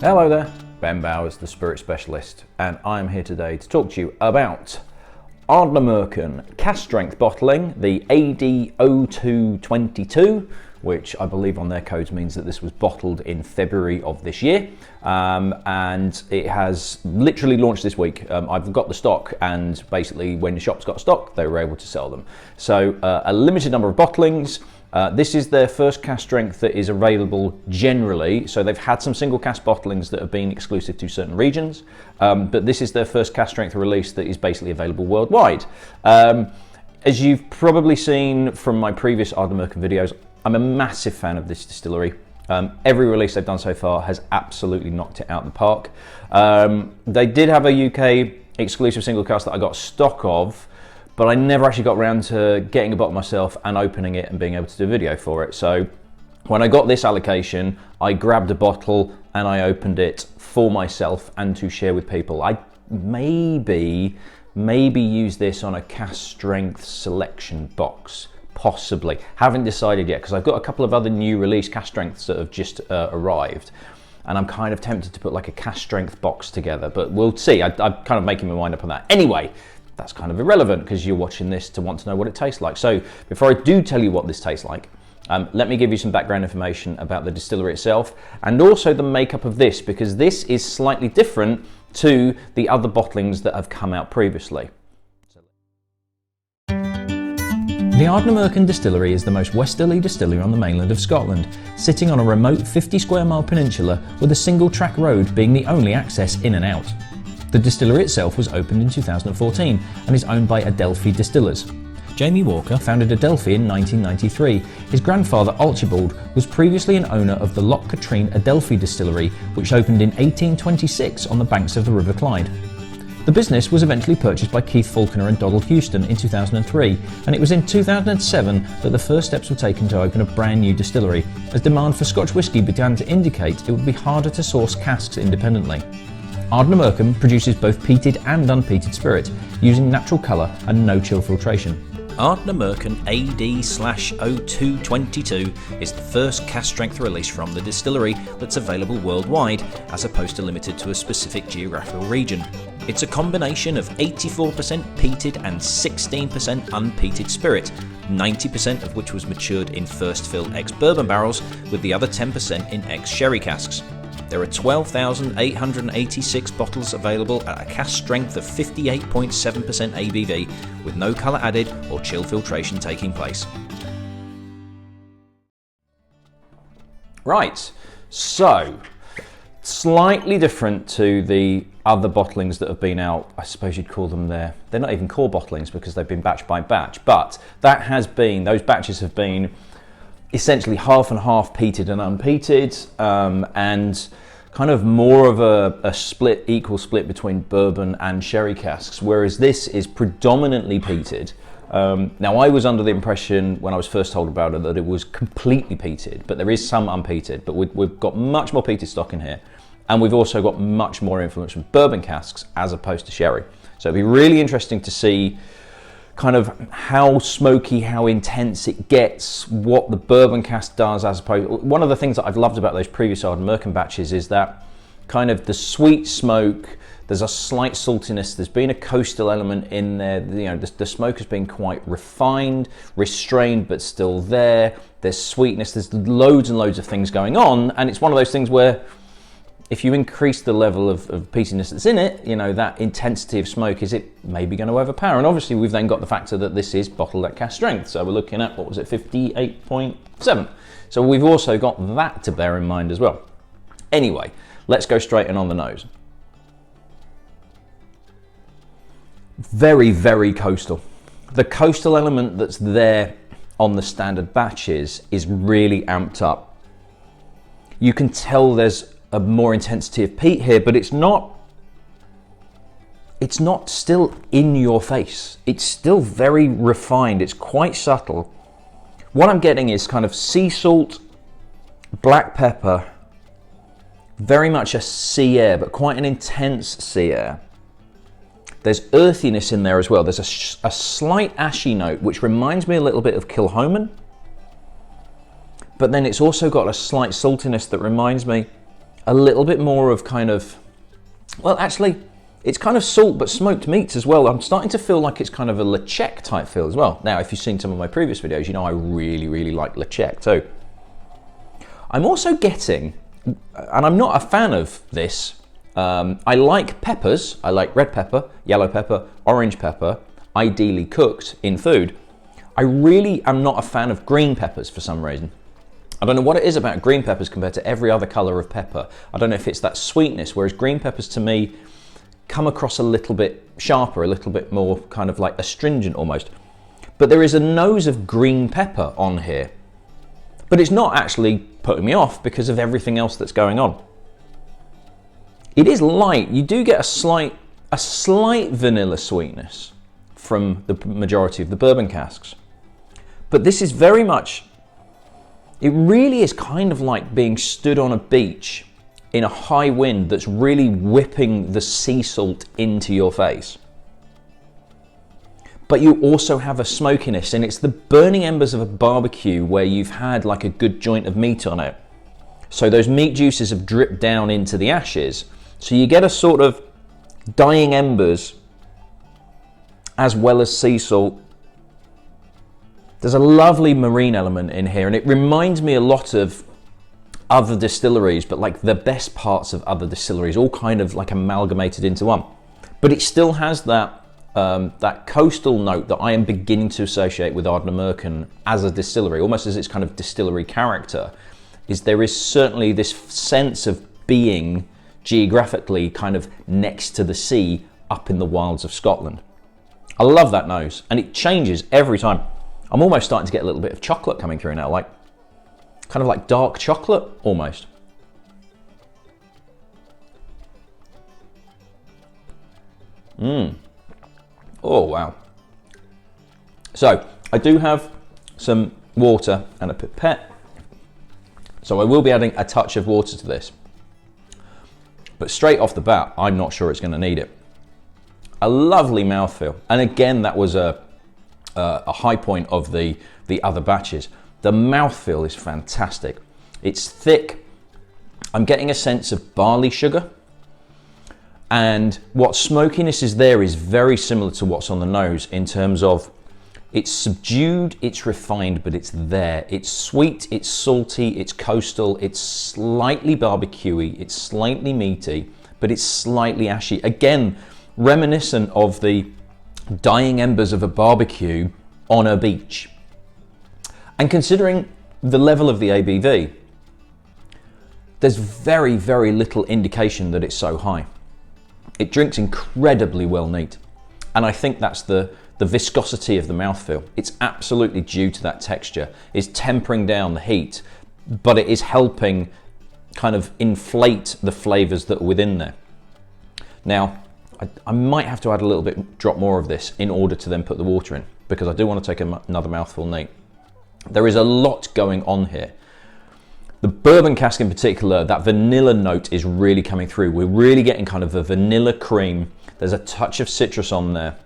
Hello there, Ben Bowers, the Spirit Specialist, and I'm here today to talk to you about Ardnamurchan Cask Strength bottling, the AD 0222, which I believe on their codes means that this was bottled in February of this year, and it has literally launched this week. I've got the stock, and basically when the shops got stock, they were able to sell them. So a limited number of bottlings. This is their first cask strength that is available generally. So they've had some single cask bottlings that have been exclusive to certain regions, but this is their first cask strength release that is basically available worldwide. As you've probably seen from my previous Ardnamurchan videos, I'm a massive fan of this distillery. Every release they've done so far has absolutely knocked it out of the park. They did have a UK exclusive single cask that I got stock of, but I never actually got around to getting a bottle myself and opening it and being able to do a video for it. So when I got this allocation, I grabbed a bottle and I opened it for myself and to share with people. I maybe use this on a cask strength selection box, possibly. Haven't decided yet, because I've got a couple of other new release cask strengths that have just arrived. And I'm kind of tempted to put like a cask strength box together, but we'll see. I'm kind of making my mind up on that. Anyway, that's kind of irrelevant because you're watching this to want to know what it tastes like. So before I do tell you what this tastes like, let me give you some background information about the distillery itself and also the makeup of this, because this is slightly different to the other bottlings that have come out previously. The Ardnamurchan Distillery is the most westerly distillery on the mainland of Scotland, sitting on a remote 50 square mile peninsula with a single track road being the only access in and out. The distillery itself was opened in 2014 and is owned by Adelphi Distillers. Jamie Walker founded Adelphi in 1993. His grandfather Archibald was previously an owner of the Loch Katrine Adelphi Distillery, which opened in 1826 on the banks of the River Clyde. The business was eventually purchased by Keith Falconer and Donald Houston in 2003, and it was in 2007 that the first steps were taken to open a brand new distillery, as demand for Scotch whisky began to indicate it would be harder to source casks independently. Ardnamurchan produces both peated and unpeated spirit, using natural colour and no chill filtration. Ardnamurchan AD/0222 is the first cask strength release from the distillery that's available worldwide, as opposed to limited to a specific geographical region. It's a combination of 84% peated and 16% unpeated spirit, 90% of which was matured in first fill ex-Bourbon barrels, with the other 10% in ex-sherry casks. There are 12,886 bottles available at a cask strength of 58.7% ABV, with no colour added or chill filtration taking place. Right, so slightly different to the other bottlings that have been out. I suppose you'd call them they're not even core bottlings because they've been batch by batch, but those batches have been essentially half and half peated and unpeated, and kind of more of a equal split between bourbon and sherry casks, whereas this is predominantly peated. Now I was under the impression when I was first told about it that it was completely peated, but there is some unpeated, but we've got much more peated stock in here, and we've also got much more influence from bourbon casks as opposed to sherry. So it'd be really interesting to see kind of how smoky, how intense it gets, what the bourbon cask does as opposed. One of the things that I've loved about those previous Ardnamurchan batches is that kind of the sweet smoke, there's a slight saltiness, there's been a coastal element in there, you know, the smoke has been quite refined, restrained, but still there. There's sweetness, there's loads and loads of things going on, and it's one of those things where if you increase the level of peatiness that's in it, you know, that intensity of smoke, is it maybe going to overpower? And obviously we've then got the factor that this is bottled at cask strength. So we're looking at, what was it, 58.7. So we've also got that to bear in mind as well. Anyway, let's go straight in on the nose. Very, very coastal. The coastal element that's there on the standard batches is really amped up. You can tell there's a more intensity of peat here, but it's not still in your face. It's still very refined. It's quite subtle. What I'm getting is kind of sea salt, black pepper, very much a sea air, but quite an intense sea air. There's earthiness in there as well. There's a slight ashy note, which reminds me a little bit of Kilchoman, but then it's also got a slight saltiness that reminds me a little bit more of kind of, well, actually, it's kind of salt, but smoked meats as well. I'm starting to feel like it's kind of a Lechec type feel as well. Now, if you've seen some of my previous videos, you know I really, really like Lechec too. I'm also getting, and I'm not a fan of this, I like peppers. I like red pepper, yellow pepper, orange pepper, ideally cooked in food. I really am not a fan of green peppers for some reason. I don't know what it is about green peppers compared to every other color of pepper. I don't know if it's that sweetness, whereas green peppers to me come across a little bit sharper, a little bit more kind of like astringent almost. But there is a nose of green pepper on here. But it's not actually putting me off because of everything else that's going on. It is light. You do get a slight vanilla sweetness from the majority of the bourbon casks. But this is very much, it really is kind of like being stood on a beach in a high wind that's really whipping the sea salt into your face. But you also have a smokiness, and it's the burning embers of a barbecue where you've had like a good joint of meat on it. So those meat juices have dripped down into the ashes. So you get a sort of dying embers as well as sea salt. There's a lovely marine element in here, and it reminds me a lot of other distilleries, but like the best parts of other distilleries, all kind of like amalgamated into one. But it still has that that coastal note that I am beginning to associate with Ardnamurchan as a distillery, almost as its kind of distillery character. There is certainly this sense of being geographically kind of next to the sea up in the wilds of Scotland. I love that nose, and it changes every time. I'm almost starting to get a little bit of chocolate coming through now, like kind of like dark chocolate almost. Oh, wow. So I do have some water and a pipette. So I will be adding a touch of water to this. But straight off the bat, I'm not sure it's going to need it. A lovely mouthfeel. And again, that was a high point of the other batches. The mouthfeel is fantastic. It's thick. I'm getting a sense of barley sugar. And what smokiness is there is very similar to what's on the nose in terms of it's subdued, it's refined, but it's there. It's sweet, it's salty, it's coastal, it's slightly barbecuey, it's slightly meaty, but it's slightly ashy. Again, reminiscent of the dying embers of a barbecue on a beach. And considering the level of the ABV, there's very, very little indication that it's so high. It drinks incredibly well neat. And I think that's the viscosity of the mouthfeel. It's absolutely due to that texture. It's tempering down the heat, but it is helping kind of inflate the flavors that are within there. Now, I might have to add a little bit, drop more of this in order to then put the water in, because I do want to take another mouthful neat. There is a lot going on here. The bourbon cask in particular, that vanilla note is really coming through. We're really getting kind of a vanilla cream. There's a touch of citrus on there.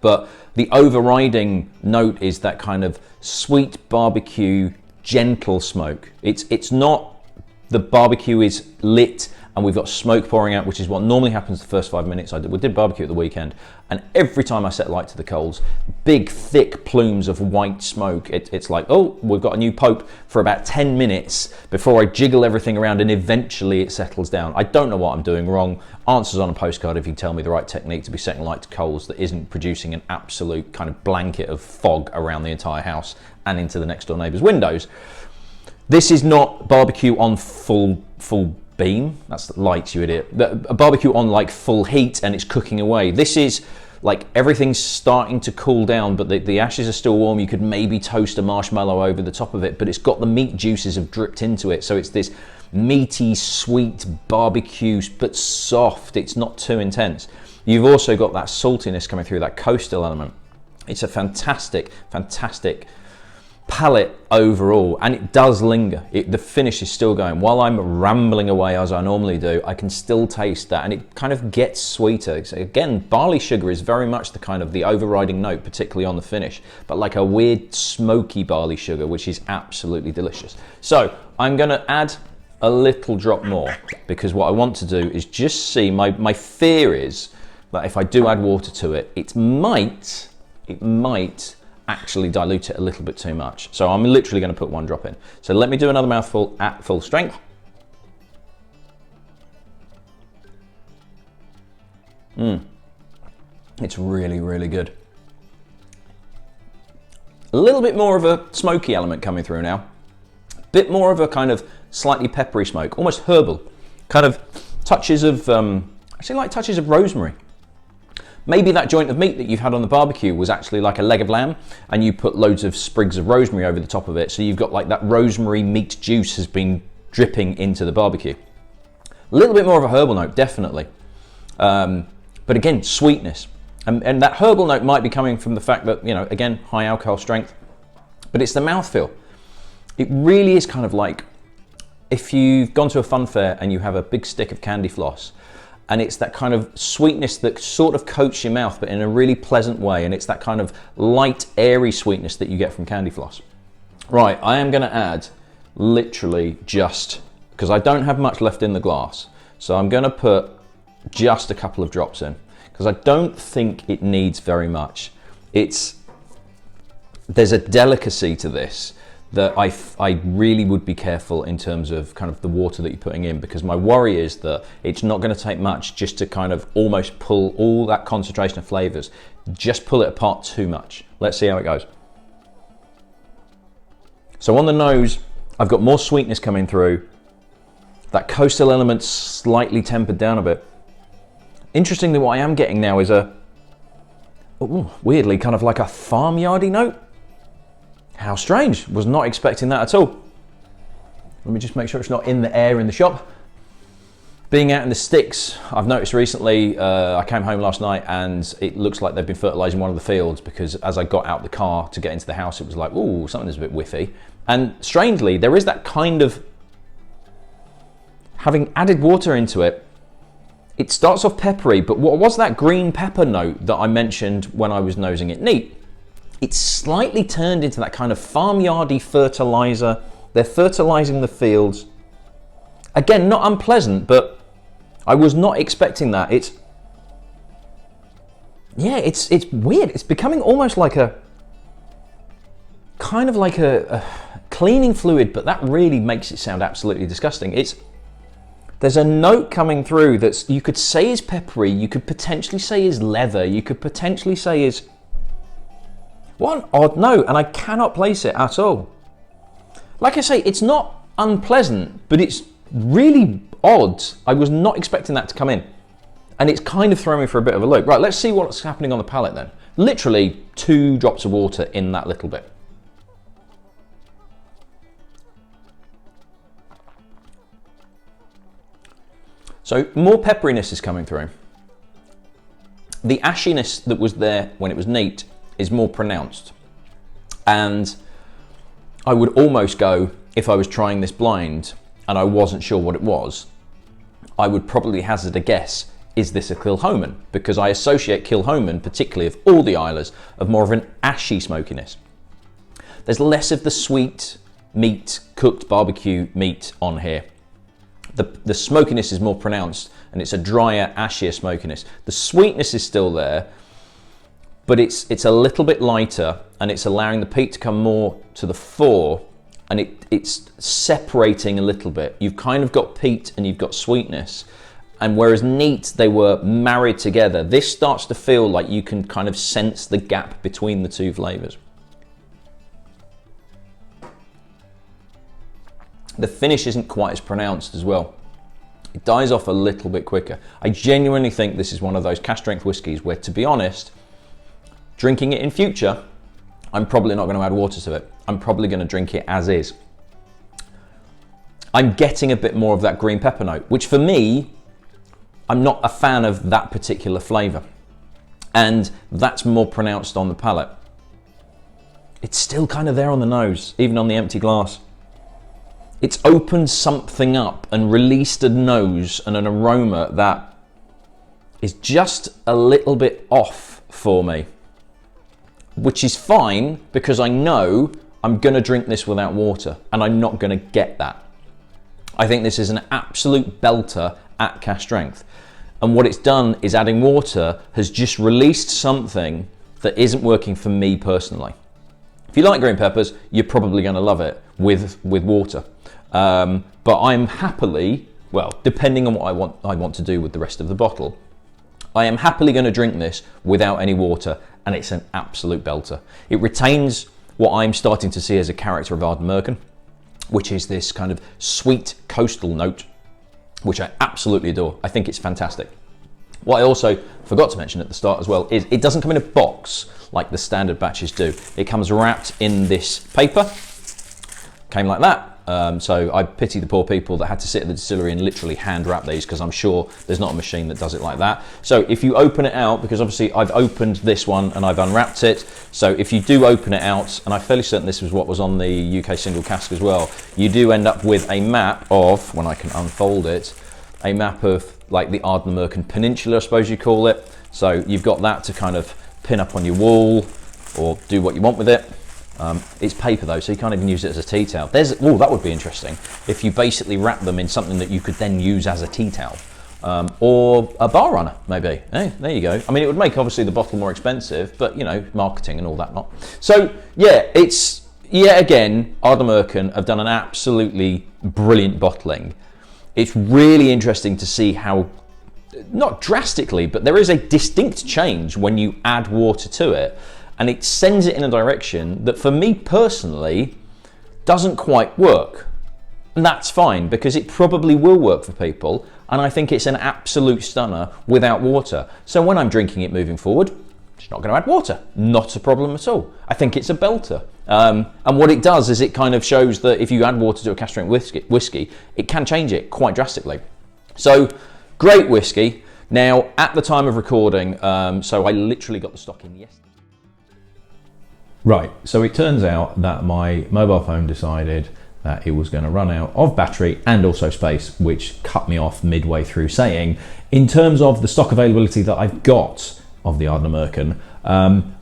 But the overriding note is that kind of sweet barbecue, gentle smoke. It's not, the barbecue is lit and we've got smoke pouring out, which is what normally happens the first 5 minutes. We did barbecue at the weekend, and every time I set light to the coals, big thick plumes of white smoke. It's like, oh, we've got a new pope for about 10 minutes before I jiggle everything around, and eventually it settles down. I don't know what I'm doing wrong. Answers on a postcard if you tell me the right technique to be setting light to coals that isn't producing an absolute kind of blanket of fog around the entire house and into the next door neighbour's windows. This is not barbecue on full beam. That's lights, you idiot. A barbecue on like full heat and it's cooking away. This is like everything's starting to cool down, but the ashes are still warm. You could maybe toast a marshmallow over the top of it, but it's got the meat juices have dripped into it. So it's this meaty, sweet barbecue, but soft. It's not too intense. You've also got that saltiness coming through, that coastal element. It's a fantastic, fantastic palate overall, and it does linger. The finish is still going. While I'm rambling away as I normally do, I can still taste that, and it kind of gets sweeter. So again, barley sugar is very much the kind of the overriding note, particularly on the finish, but like a weird smoky barley sugar, which is absolutely delicious. So I'm going to add a little drop more, because what I want to do is just see, my fear is that if I do add water to it, it might actually dilute it a little bit too much. So I'm literally going to put 1 drop in. So let me do another mouthful at full strength. It's really, really good. A little bit more of a smoky element coming through now. Bit more of a kind of slightly peppery smoke, almost herbal. Kind of touches of, actually like touches of rosemary. Maybe that joint of meat that you've had on the barbecue was actually like a leg of lamb, and you put loads of sprigs of rosemary over the top of it, so you've got like that rosemary meat juice has been dripping into the barbecue. A little bit more of a herbal note, definitely. But again, sweetness. And that herbal note might be coming from the fact that, you know, again, high alcohol strength, but it's the mouthfeel. It really is kind of like if you've gone to a fun fair and you have a big stick of candy floss, and it's that kind of sweetness that sort of coats your mouth, but in a really pleasant way, and it's that kind of light, airy sweetness that you get from candy floss. Right, I am going to add literally just, because I don't have much left in the glass, so I'm going to put just a couple of drops in, because I don't think it needs very much. There's a delicacy to this that I really would be careful in terms of kind of the water that you're putting in, because my worry is that it's not going to take much just to kind of almost pull all that concentration of flavors, just pull it apart too much. Let's see how it goes. So on the nose, I've got more sweetness coming through. That coastal element slightly tempered down a bit. Interestingly, what I am getting now is weirdly kind of like a farmyardy note. How strange, was not expecting that at all. Let me just make sure it's not in the air in the shop. Being out in the sticks, I've noticed recently, I came home last night and it looks like they've been fertilising one of the fields, because as I got out the car to get into the house, it was like, ooh, something's a bit whiffy. And strangely, there is that kind of, having added water into it, it starts off peppery, but what was that green pepper note that I mentioned when I was nosing it neat? It's slightly turned into that kind of farmyardy fertilizer. They're fertilizing the fields. Again, not unpleasant, but I was not expecting that. It's weird. It's becoming almost like a kind of like a cleaning fluid, but that really makes it sound absolutely disgusting. There's a note coming through that you could say is peppery, you could potentially say is leather, you could potentially say is... What an odd note, and I cannot place it at all. Like I say, it's not unpleasant, but it's really odd. I was not expecting that to come in. And it's kind of throwing me for a bit of a loop. Right, let's see what's happening on the palate then. Literally 2 drops of water in that little bit. So more pepperiness is coming through. The ashiness that was there when it was neat is more pronounced. And I would almost go, if I was trying this blind and I wasn't sure what it was, I would probably hazard a guess, is this a Kilchoman? Because I associate Kilchoman, particularly of all the Islers, of more of an ashy smokiness. There's less of the sweet meat, cooked barbecue meat on here. The smokiness is more pronounced, and it's a drier, ashier smokiness. The sweetness is still there, but it's a little bit lighter, and it's allowing the peat to come more to the fore, and it's separating a little bit. You've kind of got peat and you've got sweetness, and whereas neat, they were married together, this starts to feel like you can kind of sense the gap between the two flavors. The finish isn't quite as pronounced as well. It dies off a little bit quicker. I genuinely think this is one of those cask strength whiskies where, to be honest, drinking it in future, I'm probably not going to add water to it. I'm probably going to drink it as is. I'm getting a bit more of that green pepper note, which for me, I'm not a fan of that particular flavour. And that's more pronounced on the palate. It's still kind of there on the nose, even on the empty glass. It's opened something up and released a nose and an aroma that is just a little bit off for me, which is fine because I know I'm going to drink this without water and I'm not going to get that. I think this is an absolute belter at Cask Strength. And what it's done is adding water has just released something that isn't working for me personally. If you like green peppers, you're probably going to love it with water. But I'm happily, well, depending on what I want to do with the rest of the bottle, I am happily going to drink this without any water, and it's an absolute belter. It retains what I'm starting to see as a character of Ardnamurchan, which is this kind of sweet coastal note, which I absolutely adore. I think it's fantastic. What I also forgot to mention at the start as well is it doesn't come in a box like the standard batches do. It comes wrapped in this paper, came like that. So I pity the poor people that had to sit at the distillery and literally hand wrap these, because I'm sure there's not a machine that does it like that. So if you open it out, because obviously I've opened this one and I've unwrapped it, so if you do open it out, and I'm fairly certain this was what was on the UK single cask as well, you do end up with a map of, when I can unfold it, a map of like the Ardnamurchan Peninsula, I suppose you call it. So you've got that to kind of pin up on your wall or do what you want with it. It's paper though, so you can't even use it as a tea towel. Oh, that would be interesting. If you basically wrap them in something that you could then use as a tea towel. Or a bar runner, maybe. Hey, there you go. I mean, it would make obviously the bottle more expensive, but you know, marketing and all that lot. So yeah, it's, yet again, Ardnamurchan have done an absolutely brilliant bottling. It's really interesting to see how, not drastically, but there is a distinct change when you add water to it. And it sends it in a direction that for me personally doesn't quite work. And that's fine, because it probably will work for people, and I think it's an absolute stunner without water. So when I'm drinking it moving forward, just not going to add water. Not a problem at all. I think it's a belter. And what it does is it kind of shows that if you add water to a Cask Strength whiskey, it can change it quite drastically. So great whiskey. Now at the time of recording, so I literally got the stock in yesterday. Right, so it turns out that my mobile phone decided that it was going to run out of battery and also space, which cut me off midway through saying, in terms of the stock availability that I've got of the Ardnamurchan,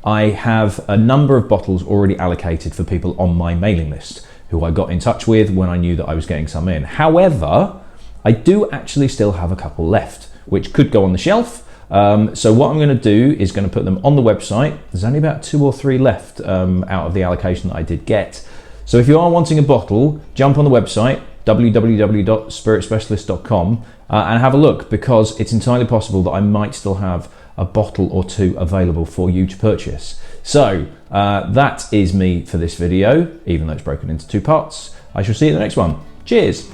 I have a number of bottles already allocated for people on my mailing list who I got in touch with when I knew that I was getting some in. However, I do actually still have a couple left, which could go on the shelf. So what I'm going to do is going to put them on the website. There's only about 2 or 3 left out of the allocation that I did get. So if you are wanting a bottle, jump on the website, www.spiritspecialist.com, and have a look, because it's entirely possible that I might still have a bottle or 2 available for you to purchase. So that is me for this video, even though it's broken into 2 parts. I shall see you in the next one. Cheers.